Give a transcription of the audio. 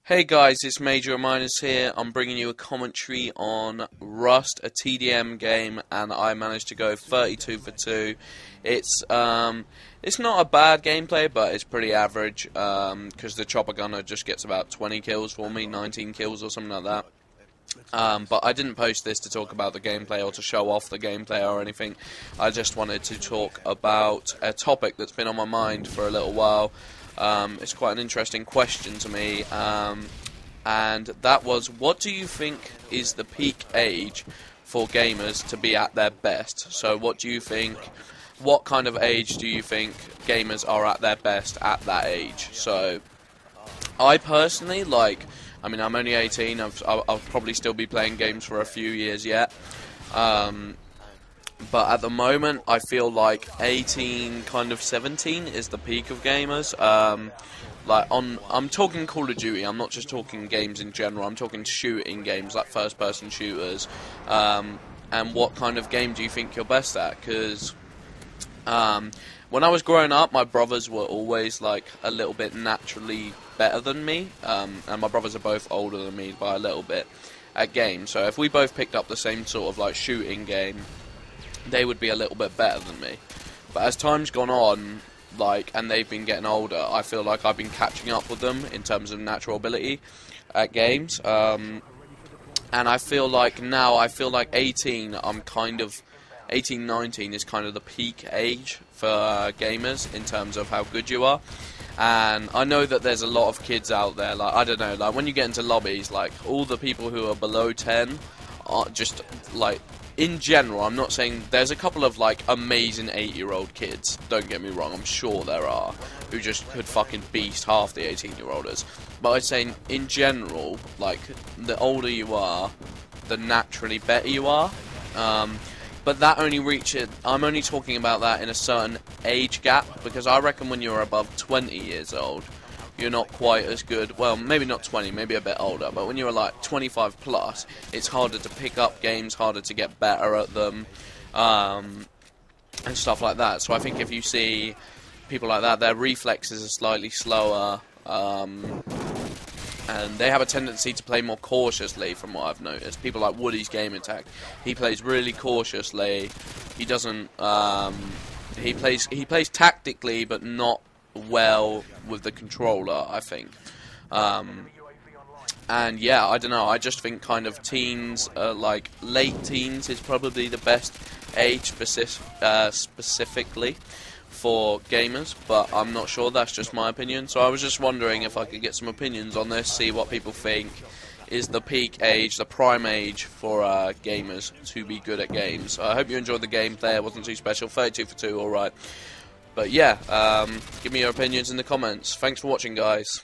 Hey guys, it's Major Minus here. I'm bringing you a commentary on Rust, a TDM game, and I managed to go 32 for 2. It's not a bad gameplay, but it's pretty average, because the chopper gunner just gets about 20 kills for me, 19 kills or something like that. But I didn't post this to talk about the gameplay or to show off the gameplay or anything. I just wanted to talk about a topic that's been on my mind for a little while. It's quite an interesting question to me, and that was, what do you think is the peak age for gamers to be at their best? So what do you think, what kind of age do you think gamers are at their best at that age? So I personally, I'm only 18, I'll probably still be playing games for a few years yet. But at the moment, I feel like 18, kind of 17 is the peak of gamers. I'm talking Call of Duty. I'm not just talking games in general. I'm talking shooting games, like first-person shooters. And what kind of game do you think you're best at? Because when I was growing up, my brothers were always like a little bit naturally better than me. And my brothers are both older than me by a little bit at games. So if we both picked up the same sort of like shooting game, they would be a little bit better than me. But as time's gone on, and they've been getting older, I feel like I've been catching up with them in terms of natural ability at games. And I feel like now, 18, 19 is kind of the peak age for gamers in terms of how good you are. And I know that there's a lot of kids out there, I don't know, when you get into lobbies, all the people who are below 10 are just, in general, I'm not saying, there's a couple of amazing 8-year-old kids, don't get me wrong, I'm sure there are, who just could fucking beast half the 18-year-olders. But I'd say in general, the older you are, the naturally better you are. But that only reaches, I'm only talking about that in a certain age gap, because I reckon when you're above 20 years old, you're not quite as good. Well, maybe not 20, maybe a bit older, but when you're 25 plus, it's harder to pick up games, harder to get better at them, and stuff like that. So I think if you see people like that, their reflexes are slightly slower, and they have a tendency to play more cautiously, from what I've noticed. People like Woody's Game Attack, he plays really cautiously. He doesn't, he plays tactically, but not well with the controller, I think. And yeah, I don't know, I just think kind of teens, late teens is probably the best age specifically for gamers, but I'm not sure, that's just my opinion. So I was just wondering if I could get some opinions on this, see what people think is the peak age, the prime age for gamers to be good at games. I hope you enjoyed the gameplay, it wasn't too special, 32 for 2, alright. But yeah, give me your opinions in the comments. Thanks for watching, guys.